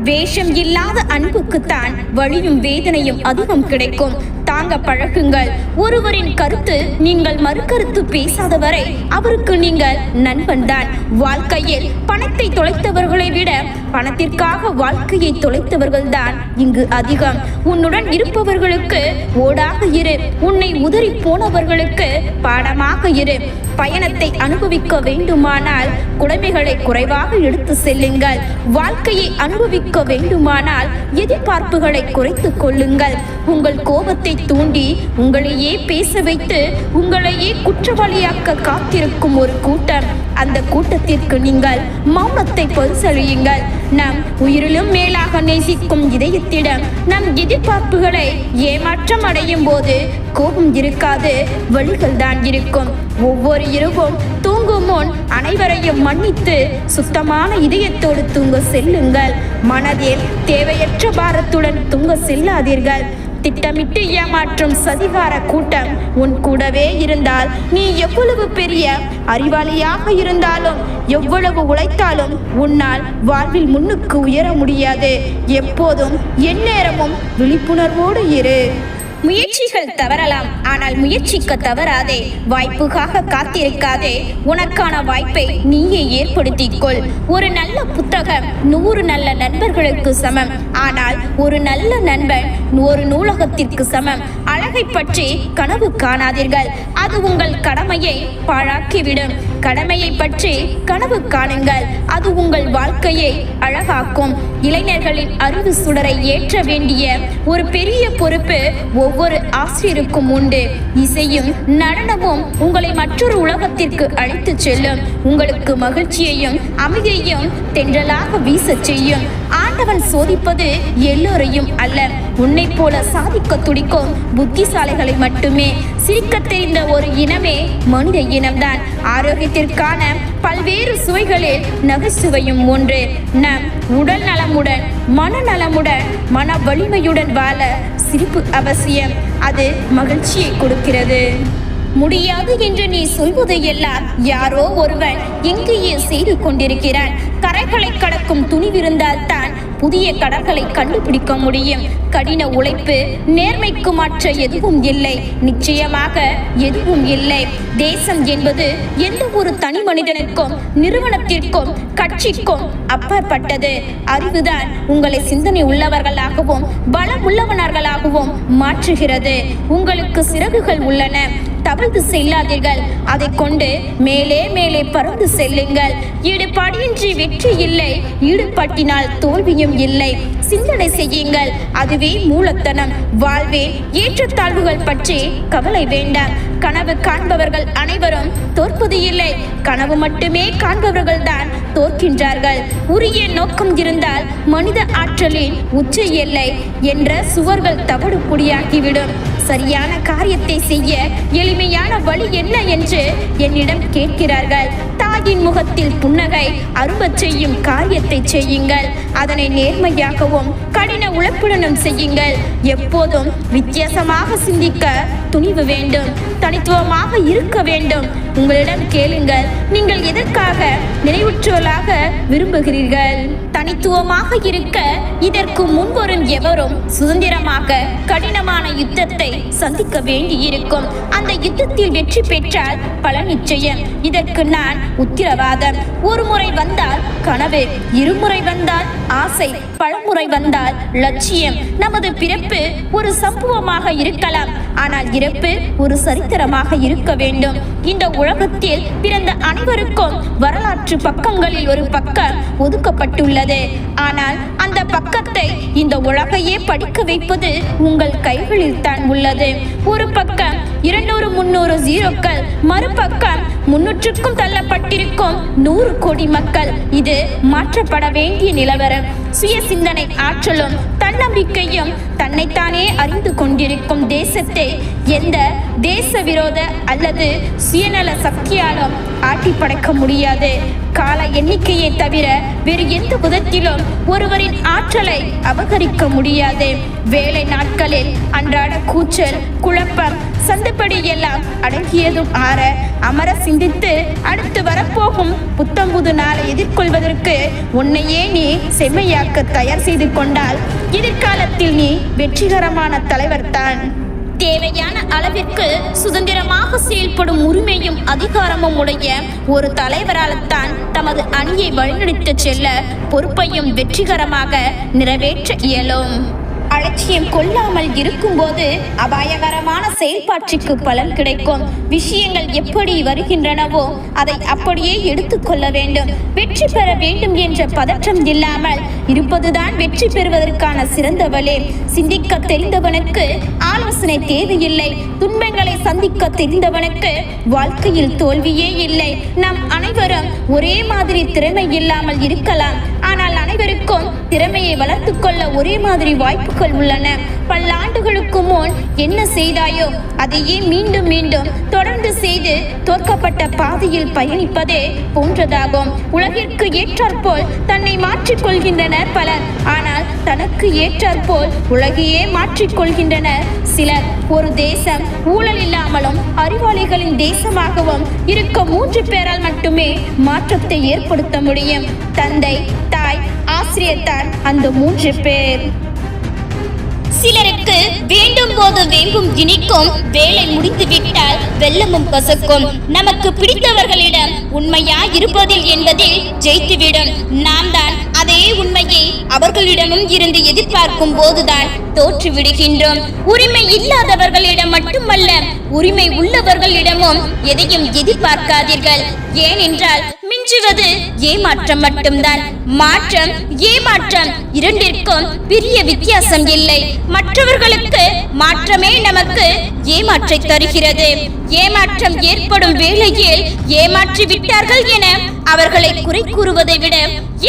வேஷம் இல்லாத அன்புக்குத்தான் வலியும் வேதனையும் அதிகம் கிடைக்கும். தாங்க பழகுங்கள். ஒருவரின் கருத்து நீங்கள் மறுகருத்து பேசாதவரை அவருக்கு நீங்கள் நண்பன் தான். வாழ்க்கையில் பணத்தை தொலைத்தவர்களை விட பணத்திற்காக வாழ்க்கையை தொலைத்தவர்கள் தான் இங்கு அதிகம். உன்னுடன் இருப்பவர்களுக்கு ஓடாக இரு, உன்னை உதறி போனவர்களுக்கு பாடமாக இரு. பயணத்தை அனுபவிக்க வேண்டுமானால் குடைமைகளை குறைவாக எடுத்து செல்லுங்கள். வாழ்க்கையை அனுபவிக்க வேண்டுமானால் எதிர்பார்ப்புகளை குறைத்துக் கொள்ளுங்கள். உங்கள் கோபத்தை தூண்டி உங்களையே பேச வைத்து உங்களையே குற்றவாளியாக்க காத்திருக்கும் ஒரு கூட்டம். அந்த கூட்டத்திற்கு நீங்கள் மௌனத்தை பரிசளியுங்கள். நம் உயிரிலும் மேலாக நேசிக்கும் இதயத்திடம் நம் எதிர்பார்ப்புகளை ஏமாற்றம் அடையும் போது கோபம் இருக்காது, வழிகள் தான் இருக்கும். ஒவ்வொரு இரவும் தூங்கும் முன் அனைவரையும் மன்னித்து சுத்தமான இதயத்தோடு தூங்க செல்லுங்கள். மனதில் தேவையற்ற பாரத்துடன் தூங்க செல்லாதீர்கள். திட்டமிட்டு ஏமாற்றும் சதிகார கூட்டம் உன் கூடவே இருந்தால் நீ எவ்வளவு பெரிய அறிவாளியாக இருந்தாலும் எவ்வளவு உழைத்தாலும் உன்னால் வாழ்வில் முன்னுக்கு உயர முடியாது. எப்போதும் எந்நேரமும் விழிப்புணர்வோடு இரு. முயற்சிகள் தவறலாம், ஆனால் முயற்சிக்க தவறாதே. வாய்ப்புக்காக காத்திருக்காதே, உனக்கான வாய்ப்பை நீயே ஏற்படுத்திக்கொள். ஒரு நல்ல புத்தகம் 100 நல்ல நண்பர்களுக்கு சமம், ஆனால் ஒரு நல்ல நண்பன் ஒரு நூலகத்திற்கு சமம். அழகை பற்றி கனவு காணாதீர்கள், அது உங்கள் கடமையை பாழாக்கிவிடும். கடமையை பற்றி கனவு காணுங்கள், அது உங்கள் வாழ்க்கையை அழகாக்கும். இளைஞர்களின் அறிவு சுடரை ஏற்ற வேண்டிய ஒரு பெரிய பொறுப்பு ஒவ்வொரு ஆசிரியருக்கும் உண்டு. இசையும் நடனமும் உங்களை மற்றொரு உலகத்திற்கு அழைத்து செல்லும். உங்களுக்கு மகிழ்ச்சியையும் அமைதியையும் தென்றலாக வீச செய்யும். ஆண்டவன் சோதிப்பது எல்லோரையும் அல்ல, உன்னை போல சாதிக்க துடிக்கும் புத்திசாலிகளை மட்டுமே. சிரிக்க தெரிந்த ஒரு இனமே மனித இனம்தான். ஆரோக்கியத்திற்கான பல்வேறு சுவைகளில் நகைச்சுவையும் ஒன்று. நம் உடல் நலமுடன் மனநலமுடன் மன வலிமையுடன் வாழ சிரிப்பு அவசியம். அது மகிழ்ச்சியை கொடுக்கிறது. முடியாது என்று நீ சொல்வதையெல்லாம் யாரோ ஒருவன் எங்கேயே செய்து கொண்டிருக்கிறான். கரைகளை கடக்கும் துணிவிருந்தால் தான் புதிய கடற்களை கண்டுபிடிக்க முடியும். கடின உழைப்பு நேர்மைக்கு மாற்ற எதுவும் இல்லை, நிச்சயமாக எதுவும் இல்லை. தேசம் என்பது எந்த ஒரு தனி மனிதனுக்கும் நிறுவனத்திற்கும் கட்சிக்கும் அப்பாற்பட்டது. அறிவுதான் உங்களை சிந்தனை உள்ளவர்களாகவும் பலம் உள்ளவர்களாகவும் மாற்றுகிறது. உங்களுக்கு சிறகுகள் உள்ளன, தவழ்ந்து செல்லாதீர்கள். அதை கொண்டு மேலே மேலே பறந்து செல்லுங்கள். ஈடுபாடின்றி வெற்றி இல்லை, ஈடுபட்டினால் தோல்வியும் இல்லை. சிந்தனை செய்யுங்கள், அதுவே மூலத்தனம். வாழ்வில் ஏற்றத்தாழ்வுகள் பற்றி கவலை வேண்டாம். கனவு காண்பவர்கள் அனைவரும் தோற்பது இல்லை, கனவு மட்டுமே காண்பவர்கள் தான் தோற்கின்றார்கள். உரிய நோக்கம் இருந்தால் மனித ஆற்றலின் உச்ச எல்லை என்ற சுவர்கள் தவிடு பொடியாகிவிடும். சரியான காரியத்தை செய்ய எளிமையான வழி என்ன என்று என்னிடம் கேட்கிறார்கள். தாயின் முகத்தில் புன்னகை அரும்பச் செய்யும் காரியத்தை செய்யுங்கள். அதனை நேர்மையாகவும் கடின உழைப்புடனும் செய்யுங்கள். எப்போதும் வித்தியாசமாக சிந்திக்க துணிவு வேண்டும், தனித்துவமாக இருக்க வேண்டும். உங்களிடம் கேளுங்கள், நீங்கள் எதற்காக நினைவுற்றவர்களாக விரும்புகிறீர்கள்? தனித்துவமாக இருக்க இதற்கு முன்வரும் எவரும் சுதந்திரமாக கடினமான யுத்தத்தை சந்திக்க வேண்டியிருக்கும். அந்த யுத்தத்தில் வெற்றி பெற்றால் பல நிச்சயம். இதற்கு நான் உத்திரவாதம். ஒரு முறை வந்தால் கனவு, இருமுறை வந்தால் ஆசை, பலமுறை வந்தால் லட்சியம். நமது பிறப்பு ஒரு சம்பவமாக இருக்கலாம், ஆனால் இறப்பு ஒரு சரித்திரமாக இருக்க வேண்டும். இந்த உலகத்தில் பிறந்த அனைவருக்கும் வரலாற்று பக்கங்களில் ஒரு பக்கம் ஒதுக்கப்பட்டுள்ளது. ஆனால் அந்த பக்கத்தை இந்த உலகையே படிக்க வைப்பது உங்கள் கைகளில் தான் உள்ளது. ஒரு பக்கம் 200 300 ஜீரோக்கள், மறுபக்கம் 300க்கும் தள்ளப்பட்டிருக்கும் 100 கோடி மக்கள். இது மாற்றப்பட வேண்டிய நிலவரம். சுய சிந்தனை ஆற்றலும் தன்னம்பிக்கையும் தன்னைத்தானே அறிந்து கொண்டிருக்கும் தேசத்தை எந்த தேச விரோத அல்லது சுயநல சக்தியாலும் ஆட்டி படைக்க முடியாது. கால எண்ணிக்கையை தவிர வேறு எந்த விதத்திலும் ஒருவரின் ஆற்றலை அபகரிக்க முடியாது. வேலை நாட்களில் அன்றாட கூச்சல், குழப்பம், சந்தப்படி எல்லாம் அடங்கியதும் ஆற அமர சிந்தித்து அடுத்து வரப்போகும் புத்தம்புது நாளை எதிர்கொள்வதற்கு உன்னையே நீ செம்மையாக்க தயார் செய்து கொண்டால் எதிர்காலத்தில் நீ வெற்றிகரமான தலைவர்தான். தேவையான அளவிற்கு சுதந்திரமாக செயல்படும் உரிமையும் அதிகாரமும் உடைய ஒரு தலைவரால் தான் தமது அணியை வழிநடத்தி செல்ல பொறுப்பையும் வெற்றிகரமாக நிறைவேற்ற இயலும். அலட்சியம் கொள்ளாமல் இருக்கும்போது அபாயகரமான செயல்பாட்டுக்கு பலன் கிடைக்கும். விஷயங்கள் எப்படி வருகின்றனவோ அதை அப்படியே எடுத்துக்கொள்ள வேண்டும். வெற்றி பெற வேண்டும் என்ற பதற்றம் இல்லாமல் இருப்பதுதான் வெற்றி பெறுவதற்கான சிறந்த வழி. சிந்திக்க தெரிந்தவனுக்கு ஆலோசனை தேவையில்லை. துன்பங்களை சந்திக்க தெரிந்தவனுக்கு வாழ்க்கையில் தோல்வியே இல்லை. நாம் அனைவரும் ஒரே மாதிரி திறமை இல்லாமல் இருக்கலாம், ஆனால் அனைவருக்கும் திறமையை வளர்த்து கொள்ள ஒரே மாதிரி வாய்ப்புகள் உள்ளன. பல்லாண்டுகளுக்கு முன் என்ன செய்தாயோ அதையே மீண்டும் மீண்டும் தொடர்ந்து செய்து தோற்கப்பட்ட பாதையில் பயணிப்பதே போன்றதாகும். உலகிற்கு ஏற்றாற்போல் தன்னை மாற்றிக்கொள்கின்றனர் பலர், ஆனால் தனக்கு ஏற்றாற்போல் உலகையே மாற்றிக்கொள்கின்றனர் சிலர். ஒரு தேசம் ஊழல் இல்லாமலும் அறிவாளிகளின் தேசமாகவும் இருக்க 3 பேரால் மட்டுமே மாற்றத்தை ஏற்படுத்த முடியும். தந்தை, தாய், ஆசிரியர் தான் அந்த 3 பேர். சிலருக்கு வேண்டும் போது வேம்பும் இனிக்கும், வேலை முடிந்து விட்டால் வெள்ளமும் கசக்கும். நமக்கு பிடித்தவர்களிடம் உண்மையா இருப்பதில் என்பதில் ஜெயித்துவிடும். நாம் தான் அதே உண்மையை அவர்களிடமும் இருந்து எதிர்பார்க்கும் போதுதான் தோற்று விடுகின்றோம். உரிமை இல்லாதவர்களிடம் மட்டுமல்ல, உரிமை உள்ளவர்களிடமும் எதையும் எதிர்பார்க்காதீர்கள். ஏனென்றால் மிஞ்சுவது ஏமாற்றம் மட்டும்தான். மாற்றம், ஏமாற்றம் இரண்டிற்கும் பெரிய வித்தியாசம் இல்லை. மற்றவர்களுக்கு மாற்றமே நமக்கு ஏமாற்றை தருகிறது. ஏமாற்றம் ஏற்படும் வேளையில் ஏமாற்றி விட்டார்கள் என அவர்களை குறை கூறுவதை விட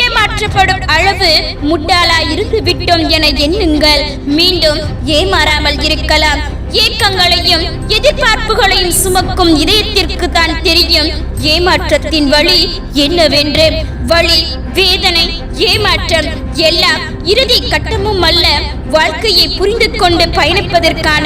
ஏமாற்றப்படும் அளவு முட்டாளா இருந்து விட்டோம் என எண்ணுங்கள். மீண்டும் ஏமாறாமல் இருக்கலாம். ஏக்கங்களையும் எதிர்பார்ப்புகளையும் சுமக்கும் இதயத்திற்கு தான் தெரியும் ஏமாற்றத்தின் வழி என்னவென்று. வலி, வேதனை, ஏமாற்றம் எல்லாம் இறுதி கட்டமும் அல்ல, வாழ்க்கையை புரிந்து கொண்டு பயணிப்பதற்கான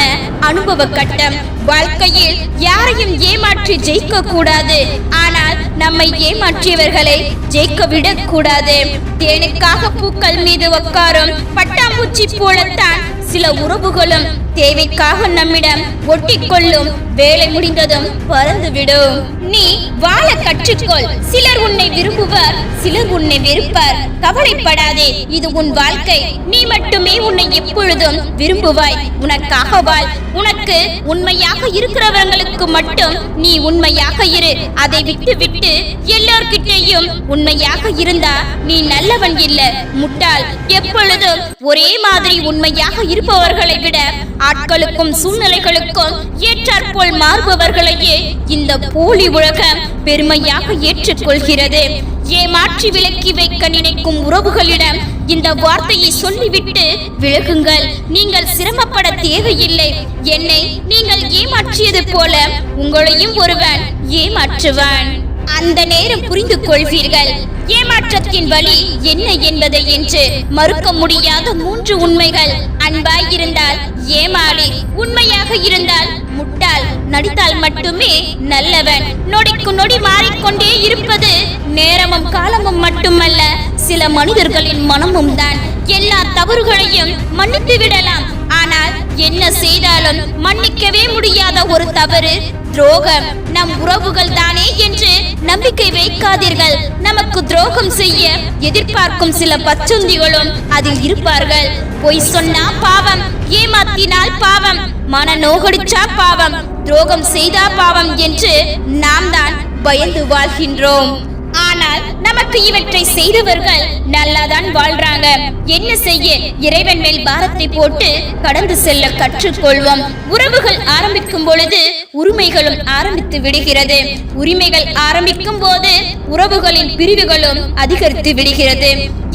அனுபவ கட்டம். வாழ்க்கையில் யாரையும் ஏமாற்றி ஜெயிக்க கூடாது, ஆனால் நம்மை ஏமாற்றியவர்களை ஜெயிக்க விடக்கூடாது. தேனுக்காக பூக்கள் மீது உட்காரும் பட்டாம்பூச்சி போலத்தான் சில உறவுகளும் தேவைக்காக நம்மிடம் ஒட்டிக்கொள்ளும். வேலை முடிந்ததும் பறந்துவிடும். நீ வாழ கற்றுக்கொள். சிலர் உன்னை விரும்புவர், சிலர் உன்னை வெறுப்பார். கவலைப்படாதே, இது உன் வாழ்க்கை. நீ மட்டுமே உன்னை எப்பொழுதும் விரும்புவாய். உனக்காக வாழ். உனக்கு உண்மையாக இருக்கிறவர்களுக்கு மட்டும் நீ உண்மையாக இரு. அதை விட்டு விட்டு எல்லார்கிட்டையும் உண்மையாக இருந்தா நீ நல்லவன் இல்ல, முட்டாள். எப்பொழுதும் ஒரே மாதிரி உண்மையாக இருப்பவர்களை விட ஆட்களுக்கும் சூழ்நிலைகளுக்கும் ஏற்றாற்போல் மாறுபவர்களையே இந்த போலி உலகம் பெருமையாக ஏற்றுக்கொள்கிறது. ஏமாற்றி விலக்கி வைக்க நினைக்கும் உறவுகளிடம் இந்த வார்த்தையை சொல்லிவிட்டு விலகுங்கள். நீங்கள் சிரமப்பட தேவையில்லை. என்னை நீங்கள் ஏமாற்றியது போல உங்களையும் ஒருவன் ஏமாற்றுவான். அந்த நேரம் புரிந்து கொள்வீர்கள் ஏமாற்றத்தின் வழி என்ன என்பதை என்று. மறுக்க முடியாத 3 உண்மைகள். அன்பாய் இருந்தால் ஏமாளி, உண்மையாக இருந்தால் முட்டாள், நடித்தால் மட்டுமே நல்லவன். நொடிக்கு நொடி மாறிக்கொண்டே இருப்பது நேரமும் காலமும் மட்டுமல்ல, சில மனிதர்களின் மனமும் தான். எல்லா தவறுகளையும் மன்னித்து விடலாம், ஆனால் என்ன செய்தாலும் மன்னிக்கவே முடியாத ஒரு தவறு துரோகம். நம் உறவுகள் தானே என்று நம்பிக்கை வைக்காதீர்கள். நமக்கு துரோகம் செய்ய எதிர்பார்க்கும் சில பச்சொந்திகளும் அதில் இருப்பார்கள். பொய் சொன்னா பாவம், ஏமாத்தினால் பாவம், மன நோகடிச்சா பாவம், துரோகம் செய்தா பாவம் என்று நாம் தான் பயந்து வாழ்கின்றோம். ஆனால் நமக்கு இவற்றை செய்தவர்கள் நல்லாதான் வாழ்றாங்க. என்ன செய்ய, இறைவன் மேல் பாரத்தை போட்டு கடந்து செல்ல கற்றுக்கொள்வோம். உறவுகள் ஆரம்பிக்கும் பொழுது உரிமைகளும் ஆரம்பித்து விடுகிறது. உரிமைகள் ஆரம்பிக்கும் போது உறவுகளின் பிரிவுகளும் அதிகரித்து விடுகிறது.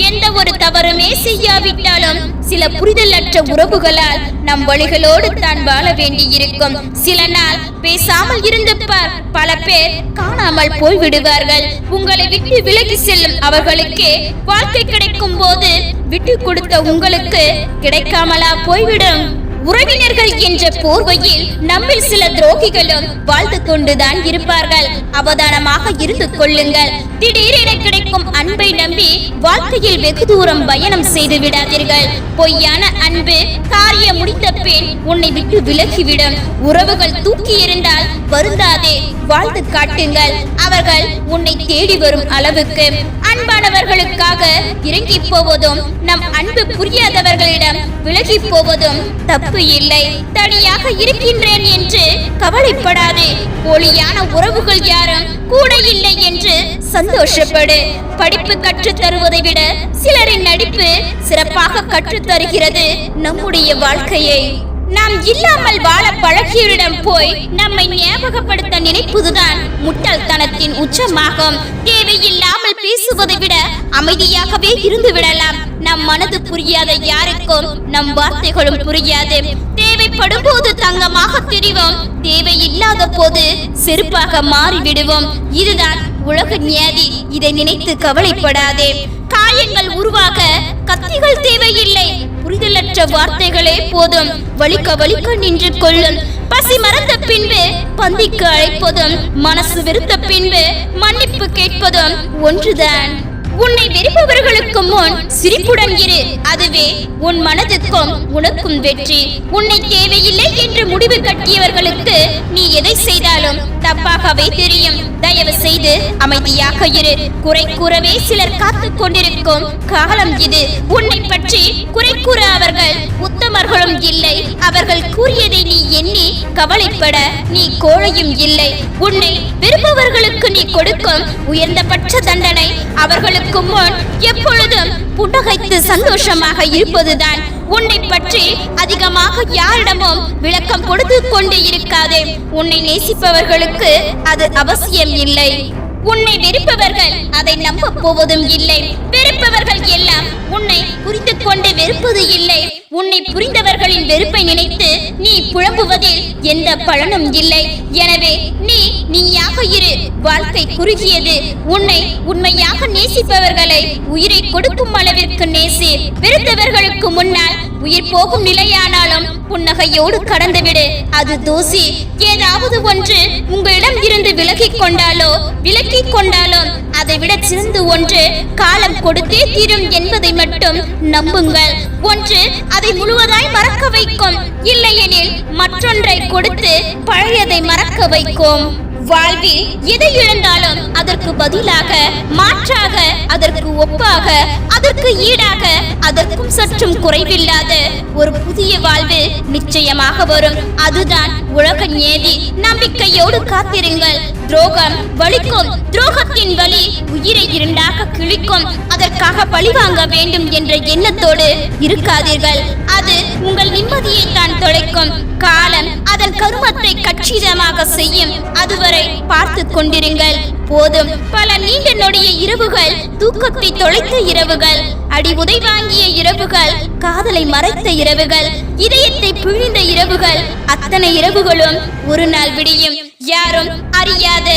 எந்த ஒரு தவறுமே செய்யாவிட்டாலும் சில புரிதலற்ற உறவுகளால் நம் வழிகளோடு தான் வாழ வேண்டியிருக்கும். சில நாள் பேசாமல் இருந்து பார், பல பேர் காணாமல் போய்விடுவார்கள். உங்களை விட்டு விலகி செல்லும் அவர்களுக்கு வாழ்க்கை கிடைக்கும் போது விட்டு கொடுத்த உங்களுக்கு கிடைக்காமலா போய்விடும்? உறவினர்கள் என்ற போர்வையில் நம்மில் சில துரோகிகளும் வாழ்ந்து கொண்டுதான் இருப்பார்கள். அவதானமாக இருந்து கொள்ளுங்கள். திடீரென கிடைக்கும் அன்பை நம்பி வாழ்க்கையில் வெகு தூரம் பயணம் செய்து விடாதீர்கள். பொய்யான அன்பு காரியம் முடிந்த பின் உன்னை விட்டு விலகிவிடும். உறவுகள் தூக்கி இருந்தால் வருந்தாதே, வாழ்ந்து காட்டுங்கள். அவர்கள் உன்னை தேடி வரும் அளவுக்கு. அன்பானவர்களுக்காக இறங்கி போவதும் நம் அன்பு புரியாதவர்களிடம் விலகி போவதும் தப்பு இல்லை. தனியாக இருக்கின்றேன் என்று கவலைப்படாதே. போலியான உறவுகள் யாரும் கூட இல்லை என்று சந்தோஷப்படு. படிப்பு கற்றுத் தருவதை விட சிலரின் நடிப்பு சிறப்பாக கற்றுத் தருகிறது நம்முடைய வாழ்க்கையை. நாம் இல்லாமல் வாழ பழகியவரிடம் போய் நம்மை ஞாபகப்படுத்த நினைப்பதுதான் முட்டாள்தனத்தின் உச்சமாகும். தேவையில்லாமல் பேசுவதை விட அமைதியாகவே இருந்து விடலாம். நம் மனது புரியாத யாருக்கும் நம் வார்த்தைகளும் புரியாது. தேவைப்படும் போது தங்கமாக தெரிவோம், தேவையில்லாத போது செருப்பாக மாறிவிடுவோம். இதுதான் உலக நியதி. இதை நினைத்து கவலைப்படாதே. காயங்கள் உருவாக கத்திகள் தேவையில்லை, புரிதலற்ற வார்த்தைகளே போதும். வலிக்க வலிக்க நின்று கொள்ளும். பசி மறந்த பின்பு பந்திக்கு அழைப்பதும் மனசு வெறுத்த பின்பு மன்னிப்பு கேட்பதும் ஒன்றுதான். உன்னை வெறுப்பவர்களுக்கு முன் சிரிப்புடன் இரு. அதுவே உன் மனதுக்கும் உனக்கும் வெற்றி. உன்னை தேவையில்லை என்று முடிவு கட்டியவர்களுக்கு நீ எதை செய்தாலும் தப்பாகவே தெரியும். தயவு செய்து அமைதியாக இரு. குறை கூறவே சிலர் காத்து கொண்டிருக்கும் காலம் இது. உன்னை பற்றி குறை கூற அவர்கள் உத்தமர்களும் இல்லை. அவர்கள் கூறியதை நீ எண்ணி கவலைப்பட நீ கோழையும் இல்லை. உன்னை வெறுப்பவர்களுக்கு நீ கொடுக்கும் உயர்ந்தபட்ச தண்டனை அவர்களுக்கு முன் எப்பொழுதும் புன்னகைத்து சந்தோஷமாக இருப்பதுதான். உன்னை பற்றி அதிகமாக யாரிடமும் விளக்கம் கொடுத்து கொண்டு இருக்காதே. உன்னை நேசிப்பவர்களுக்கு அது அவசியம் இல்லை. உன்னை வெறுப்பவர்கள் அதை நம்ப போவதும் இல்லை. வெறுப்பவர்கள் எல்லாம் உன்னை புரிந்து கொண்டு வெறுப்பது இல்லை. உன்னை புரிந்தவர்களின் வெறுப்பை நினைத்து நீ புலம்புவதில் எந்த பலனும் இல்லை. எனவே நீயாக இரு. வாழ்க்கை குறுகியது. உன்னை உண்மையாக நேசிப்பவர்களை உயிரை கொடுக்கும் அளவிற்கு நேசி. வெறுத்தவர்களுக்கு முன்னால் உயிர் போகும் நிலையானாலும் புன்னகையோடு கடந்துவிடு. அது தோசி. ஏதாவது ஒன்று உங்களிடம் இருந்து விலகிக் கொண்டாலோ அதை விட சிறந்த ஒன்று காலம் கொடுத்தே தீரும் என்பதை மட்டும் நம்புங்கள். ஒன்று அதை முழுவதாய் மறக்க வைக்கும், இல்லையெனில் மற்றொன்றை கொடுத்து பழையதை மறக்க வைக்கும். வாழ்வில் எதை இழந்தாலும் அதற்கு பதிலாக, மாற்றாக, அதற்கு ஒப்பாக, அதற்கு ஈடாக, அதற்கும் சற்றும் குறைவில்லாத ஒரு புதிய வாழ்வு நிச்சயமாக வரும். அதுதான் உலக நியதி. நம்பிக்கையோடு காத்திருங்கள். துரோகம் வலிக்கும். துரோகத்தின் வலி உயிரை இரண்டாக கிழிக்கும். அதற்காக பழிவாங்க வேண்டும் என்ற எண்ணத்தோடு இருக்காதீர்கள். அது உங்கள் நிம்மதியை தான் தொலைக்கும். காலம் அதன் கருமத்தை கச்சிதமாக செய்யும். அதுவரை பார்த்து கொண்டிருங்கள். போதும். பல நீண்ட நொடிய இரவுகள், தூக்கத்தை தொலைத்த இரவுகள், அடி உதை வாங்கிய இரவுகள், காதலை மறைத்த இரவுகள், இதயத்தை பிழிந்த இரவுகள், அத்தனை இரவுகளும் ஒரு நாள் விடியும். யாரும் அறியாத,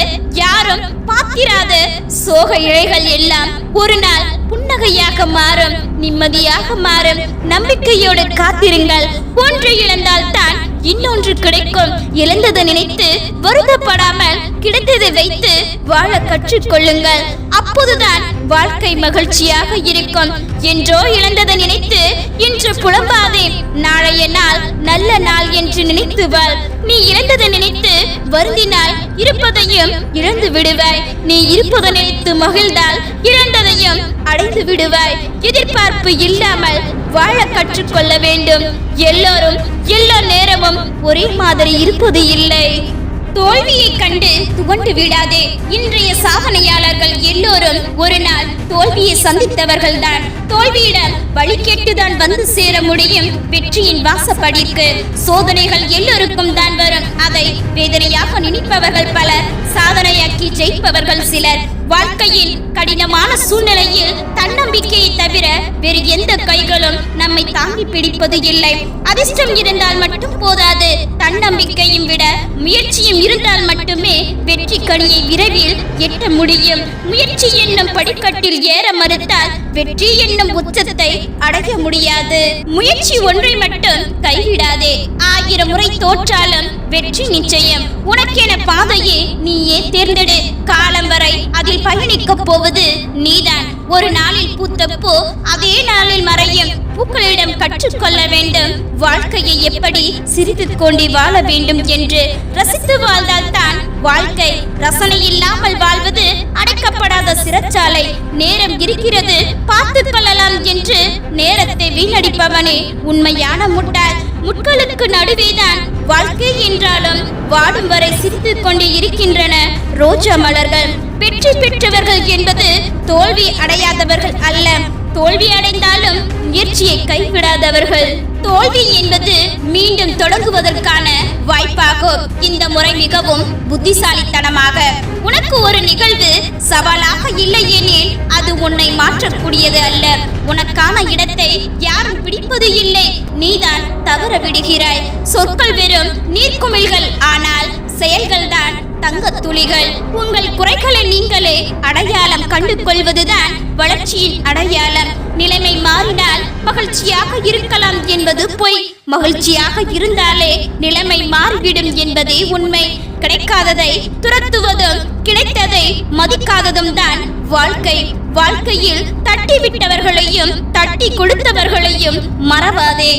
யாரும் பார்த்திராத சோக இழைகள் எல்லாம் ஒரு நாள் புன்னகையாக மாறும், நிம்மதியாக மாறும். நம்பிக்கையோடு காத்திருங்கள். ஒன்று இழந்தால் தான் இன்னொன்று கிடைக்கும். இழந்ததை நினைத்து வருத்தப்படாமல் கிடைத்ததை வைத்து வாழ கற்றுக்கொள்ளுங்கள். அப்போதுதான் வாழ்க்கை மகிழ்ச்சியாக இருக்கும். என்றோ இழந்ததை நினைத்து இன்று புலம்பாதே. நாளைய நாள் நல்ல நாள் என்று நினைத்து வாழ். நீ இழந்ததை நினைத்து வருந்தினால் இருப்பதையும் இழந்து விடுவாய். நீ இருப்பதை நினைத்து மகிழ்ந்தால் இழந்ததையும் அடைந்து விடுவாய். எதிர்பார்ப்பு இல்லாமல் வாழ கற்றுக்கொள்ள வேண்டும். எல்லோரும் எல்லா நேரமும் ஒரே மாதிரி இருப்பது இல்லை. தோல்வியை கண்டு துவண்டு விடாதே. இன்றைய சாதனையாளர்கள் எல்லோரும் ஒரு நாள் தோல்வியை சந்தித்தவர்கள்தான். தோல்வியிடம் வழி கேட்டுதான் வந்து சேர முடியும் வெற்றியின் வாசப்படிக்கு. சோதனைகள் எல்லோருக்கும் தான் வரும். அதை வேதனையாக நினைப்பவர்கள் பலர், சாதனையாக்கி ஜெயிப்பவர்கள் சிலர். வாழ்க்கையின் கடினமான சூழ்நிலையில் தன்னம்பிக்கையை தவிர வேறு எந்த கைகளும் நம்மை தாங்கி பிடிப்பது இல்லை. அதிர்ஷ்டம் இருந்தால் மட்டும் போதாது, தன்னம்பிக்கையும் விட முயற்சியும் இருந்தால் மட்டுமே வெற்றி கனியை விரைவில் எட்ட முடியும். முயற்சி என்னும் படிக்கட்டில் ஏற மறுத்தால் வெற்றி என்னும் உச்சத்தை அடைய முடியாது. முயற்சி ஒன்றை மட்டும் கைவிடாதே. 1000 முறை தோற்றாலும் வெற்றி நிச்சயம். உனக்கென பாதையை நீயே தேர்ந்தெடு. காலம் வரை அதில் பயணிக்க போவது நீதான். ஒரு நாளில் பூத்த பூ அதே நாளில் மறையும். பூக்களிடம் கற்றுக்கொள்ள வேண்டும் வாழ்க்கையை எப்படி சிரித்துக் கொண்டு வாழ வேண்டும் என்று. ரசித்து வாழ்ந்தால் தான் வாழ்க்கை. ரசனை இல்லாமல் வாழ்வது அடைக்கப்படாத சிறைச்சாலை. நேரம் இருக்கிறது பார்த்துக் கொள்ளலாம் என்று நேரத்தை வீணடிப்பவனே உண்மையான முட்டாள். முட்களுக்கு நடுவேதான் வாழ்க்கை என்றாலும் வாடும் வரை சிரித்துக் கொண்டு இருக்கின்றன ரோஜா மலர்கள். வெற்றி பெற்றவர்கள் என்பது தோல்வி அடையாதவர்கள் அல்ல, தோல்வி அடைந்தாலும் முயற்சியை கைவிடாதவர்கள். தோல்வி என்பது மீண்டும் தொடங்குவதற்கான வாய்ப்பாகும். இந்த முறை மிகவும் புத்திசாலித்தனமாக. உனக்கு ஒரு நிகழ்வு சவாலாக இல்லை எனில் அது உன்னை மாற்றக்கூடியது அல்ல. உனக்கான இடத்தை யாரும் பிடிப்பது இல்லை, நீதான் தவற விடுகிறாய். சொற்கள் வெறும் நீர்க்குமிழ்கள், ஆனால் செயல்கள் தான் தங்க துளிகள். உங்கள் குறைகளை நீங்களே அடையாளம் கண்டு கொள்வதுதான் வளர்ச்சியின் அடையாளம். நிலைமை மாறினால் மகிழ்ச்சியாக இருக்கலாம் என்பது பொய். மகிழ்ச்சியாக இருந்தாலே நிலைமை மாறிவிடும் என்பதே உண்மை. கிடைக்காததை துரத்துவதும் கிடைத்ததை மதிக்காததும் தான் வாழ்க்கை. வாழ்க்கையில் தட்டி விட்டவர்களையும் தட்டி கொடுத்தவர்களையும் மறவாதே.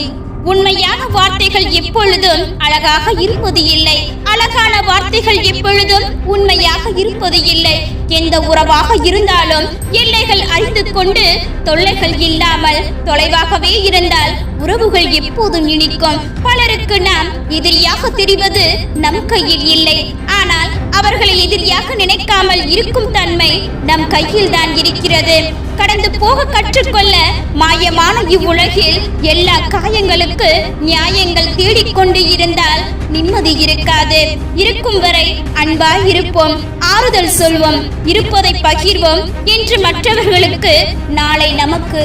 உண்மையான வார்த்தைகள் எப்பொழுதும் அழகாக இருப்பது இல்லை, அழகான வார்த்தைகள் எப்பொழுதும் உண்மையாக இருப்பது இல்லை. எந்த உறவாக இருந்தாலும் எல்லைகள் அறிந்து கொண்டு தொல்லைகள் இல்லாமல் தொலைவாகவே இருந்தால் உறவுகள் எப்போதும் இனிக்கும். பலருக்கு நாம் எதிரியாக தெரிவது நம் கையில் இல்லை, ஆனால் அவர்களை எதிரியாக நினைக்காமல் இருக்கும் தன்மை நம் கையில் தான் இருக்கிறது. கடந்து போக கற்றுக்கொள்ள மாயமான இவ்வுலகில் எல்லா காயங்களுக்கு நியாயங்கள் தேடிக்கொண்டு இருந்தால் நிம்மதி இருக்காது. இருக்கும் வரை அன்பாய் இருப்போம், ஆறுதல் சொல்வோம், இருப்பதை பகிர்வோம் என்று மற்றவர்களுக்கு நாளை நமக்கு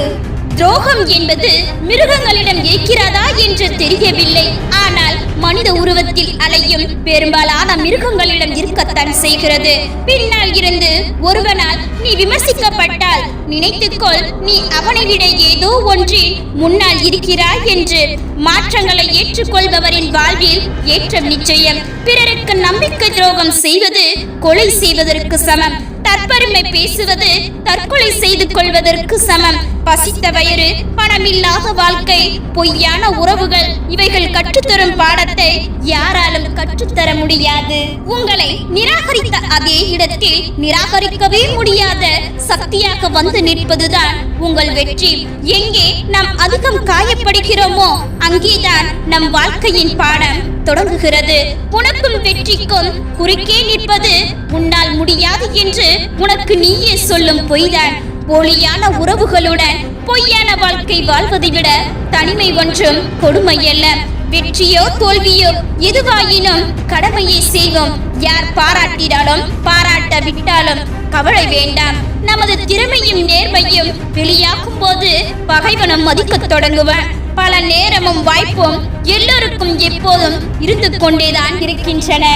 துரோகம் என்பது மிருகங்களிடம் இருக்கிறதா என்று தெரியவில்லை. ஆனால் மனித உருவத்தில் அலையும் பெரும்பாலான மிருகங்களிடம் இருக்கத்தான் செய்கிறது. பின்னால் இருந்து ஒருவனால் நீ விமர்சிக்கப்பட்டால் நினைத்துக்கொள், நீ அவனை விட ஏதோ ஒன்றில் முன்னால் இருக்கிறாய் என்று. மாற்றங்களை ஏற்றுக்கொள்பவரின் வாழ்வில் ஏற்றம் நிச்சயம். பிறருக்கு நம்பிக்கை துரோகம் செய்வது கொலை செய்வதற்கு சமம். தற்பெருமை பேசுவது தற்கொலை செய்து கொள்வதற்கு சமம். பசித்த வயிறு, பணமில்லாத வாழ்க்கை, பொய்யான உறவுகள், இவைகள் கற்றுத்தரும் பாடத்தை யாராலும் கற்றுத்தர முடியாது. உங்களை நிராகரித்த அதே இடத்தில் நிராகரிக்கவே முடியாத சக்தியாக வந்து நிற்பதுதான் உங்கள் வெற்றி. எங்கே நாம் அதிகம் காயப்படுகிறோமோ அங்கேதான் நம் வாழ்க்கையின் பாடம் தொடங்குகிறது. உனக்கும் வெற்றிக்கும் குறுக்கே நிற்பது உன்னால் முடியாது என்று உனக்கு நீயே சொல்லும் பொய்தான். போலியான உறவுகளுடன் பொய்யான வாழ்க்கை வாழ்வதை விட தனிமை ஒன்றும் கொடுமை அல்ல. வெற்றியோ தோல்வியோ எதுவாயினும் கடமையை செய்வோம். யார் பாராட்டினாலும் பாராட்ட விட்டாலும் கவலை வேண்டாம். நமது திறமையும் நேர்மையும் வெளியாகும் போது பகைவனும் மதிக்க தொடங்குவான். பல நேரமும் வாய்ப்பும் எல்லோருக்கும் எப்போதும் இருந்து கொண்டேதான் இருக்கின்றன.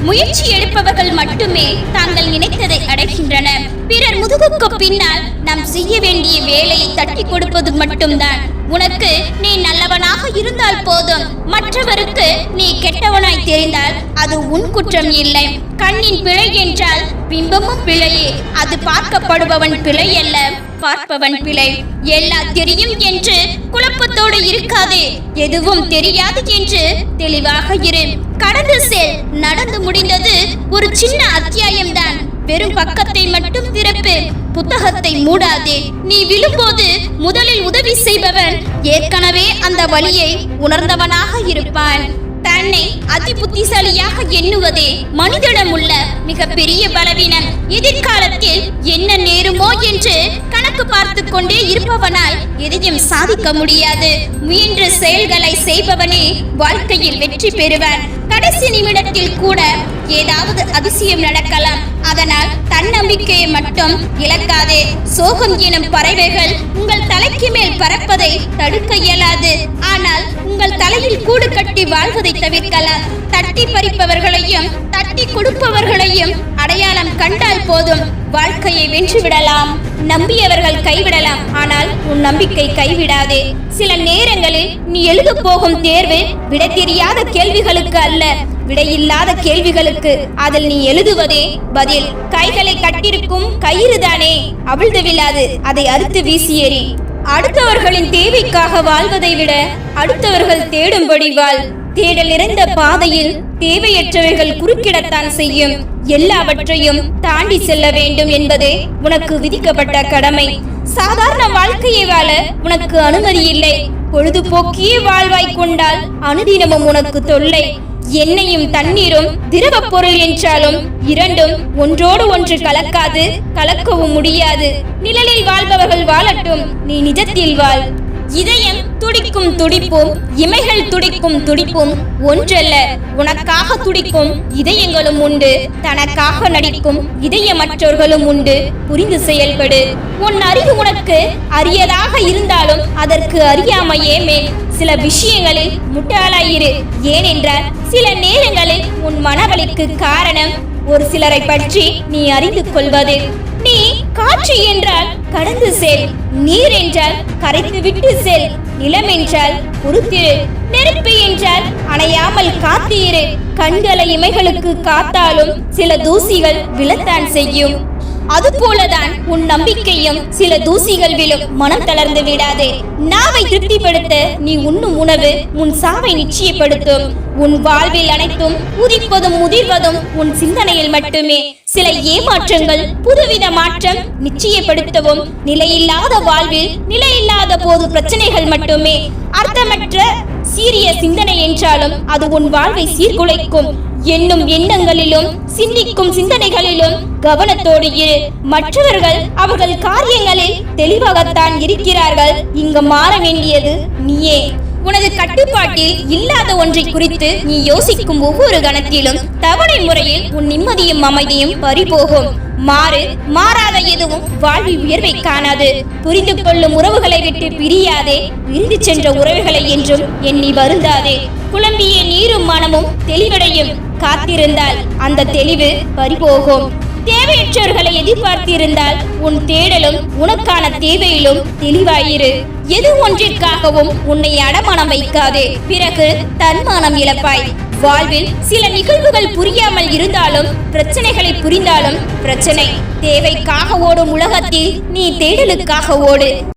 முயற்சி எடுப்பவர்கள் மட்டுமே தாங்கள் நினைத்ததை அடைகின்றனர். பிறர் முதுகுக்கு பின்னால் நாம் செய்ய வேண்டிய வேலையை தட்டி கொடுப்பது மட்டும்தான். உனக்கு நீ நல்லவனாக இருந்தால் போதும். மற்றவருக்கு நீ கெட்டவனாய் தெரிந்தால் அது உன் குற்றம் இல்லை. கண்ணின் பிழை என்றால் பிம்பமும் பிழையே. அது பார்க்கப்படுபவன் பிழை அல்ல, பார்ப்பவன் பிழை. எல்லாம் தெரியும் என்று குழப்பத்தோடு இருக்காதே. எதுவும் தெரியாது என்று தெளிவாக இரு. கடந்து செல். நடந்து முடிந்தது ஒரு சின்ன அத்தியாயம்தான். வெறும் பக்கத்தை மட்டும் திறப்பு, புத்தகத்தை மூடாதே. நீ விழும்போது முதலில் உதவி செய்பவன் ஏற்கனவே அந்த வலியை உணர்ந்தவனாக இருப்பான். தன்னை அதி புத்திசாலியாக எண்ணுவதே மனிதனிடம் உள்ள மிக பெரிய பலவீனம். எதிர்காலத்தில் என்ன நேருமோ என்று கணக்கு பார்த்து கொண்டே இருப்பவனால் எதையும் சாதிக்க முடியாது. முயன்ற செயல்களை செய்பவனே வாழ்க்கையில் வெற்றி பெறுவான். கடைசி நிமிடத்தில் கூட ஏதாவது அதிசயம் நடக்கலாம். அதனால் தன்னம்பிக்கையை மட்டும் இழக்காதே. சோகம் எனும் பறவைகள் உங்கள் தலைக்கு மேல் பறப்பதை தடுக்க இயலாது. ஆனால் உங்கள் தலையில் கூடு கட்டி வாழ்வதை தவிர்க்கலாம். தட்டி பறிப்பவர்களையும் தட்டி கொடுப்பவர்களையும் அடையாளம் கண்டால் போதும், வாழ்க்கையை வென்றுவிடலாம். நம்பியவர்கள் கைவிடலாம், ஆனால் உன் நம்பிக்கை கைவிடாதே. சில நேரங்களில் நீ எழுத போகும் தேர்வு விடை தெரியாத கேள்விகளுக்கு அல்ல, விடையில்லாத கேள்விகளுக்கு. அதில் நீ எழுதுவதே பதில். கைகளை கட்டிருக்கும் கயிறுதானே அவிழ்ந்து விழாது, அதை அறுத்து வீசி எறி. அடுத்தவர்களின் தேவைக்காக வாழ்வதை விட அடுத்தவர்கள் தேடும்படி வாழ். தேடல் நிறைந்த பாதையில் தேவையற்றவைகள் குறுக்கிடத்தான் செய்யும். எல்லாவற்றையும் தாண்டி செல்ல வேண்டும் என்பதே உனக்கு விதிக்கப்பட்ட கடமை. சாதாரண வாழ்க்கையை வாழ உனக்கு அனுமதி இல்லை. பொழுதுபோக்கியே வாழ்வாய் கொண்டால் அனுதினமும் உனக்கு தொல்லை. எண்ணெயும் தண்ணீரும் திரவ பொருள் என்றாலும் இரண்டும் ஒன்றோடு ஒன்று கலக்காது, கலக்கவும் முடியாது. நிழலில் வாழ்பவர்கள் வாழட்டும், நீ நிஜத்தில் வாழ். இதயம் துடிக்கும் துடிப்பும் இமைகள் துடிக்கும் துடிப்பும் ஒன்றல்ல. உனக்காக துடிக்கும் இதயங்களும் உண்டு, தனக்காக நடிக்கும் இதயமற்றவர்களும் உண்டு. புரிந்து செயல்படு. உன் அறிவு உனக்கு அரியதாக இருந்தாலும் அதற்கு அறியாமையே மேல். சில விஷயங்களில் முட்டாளாயிரு. ஏனென்றால் சில நேரங்களில் உன் மனவலிக்கு காரணம் ஒரு சிலரை பற்றி நீ அறிந்து கொள்வது. நீ காற்று என்றால் கடந்து செல், நீர் என்றால் கரைத்து விட்டு செல், நிலம் என்றால் பொறுத்திரு, நெருப்பு என்றால் அணையாமல் காத்திரு. கண்களை இமைகளுக்கு காத்தாலும் சில தூசிகள் விழத்தான் செய்யும். அதுபோலதான் உன் நம்பிக்கையும் சில தூசிகள் விழும். மனம் தளர்ந்து விடாதே. நாவை திருப்திப்படுத்த நீ உண்ணும் உணவு உன் சாவை நிச்சயப்படுத்தும். உன் வாழ்வில் அனைத்தும் உதிப்பதும் முதிர்வதும் உன் சிந்தனையில் மட்டுமே. சில ஏமாற்றங்கள் புதுவித மாற்றம் நிச்சயப்படுத்தவும். நிலையில்லாத வாழ்வில் நிலையில்லாத போது பிரச்சனைகள் மட்டுமே. அர்த்தமற்ற சீரிய சிந்தனை என்றாலும் அது உன் வாழ்வை சீர்குலைக்கும். எண்ணும் எண்ணங்களிலும் சிந்திக்கும் சிந்தனைகளிலும் கவனத்தோடு இரு. மற்றவர்கள் அவர்கள் காரியங்களில் தெளிவாகத்தான் இருக்கிறார்கள். இங்கு மாற வேண்டியது நீயே. உனது கட்டுப்பாட்டில் இல்லாத ஒன்றை குறித்து நீ யோசிக்கும் ஒவ்வொரு கணத்திலும் தவணை முறையில் உன் நிம்மதியும் அமைதியும் பறிபோகும். மாறாத எதுவும் வாழ்வில் உயர்வை காணாது. புரிந்து கொள்ளும் உறவுகளை விட்டு பிரியாதே. பிரிந்து சென்ற உறவுகளை என்றும் எண்ணி வருந்தாதே. குழம்பிய நீரும் மனமும் தெளிவடையும். காத்திருந்தால் அந்த தெளிவு பறிபோகும். தேவையற்றவர்களை எதிர்பார்த்திருந்தால் உன் தேடலும் உனக்கான தேவையிலும் தெளிவாயிரு. எது ஒன்றிற்காகவும் உன்னை அடமானம் வைக்காதே, பிறகு தன்மானம் இழப்பாய். வாழ்வில் சில நிகழ்வுகள் புரியாமல் இருந்தாலும் பிரச்சனைகளை புரிந்தாலும் பிரச்சனை. தேவைக்காக ஓடும் உலகத்தில் நீ தேடலுக்காக ஓடு.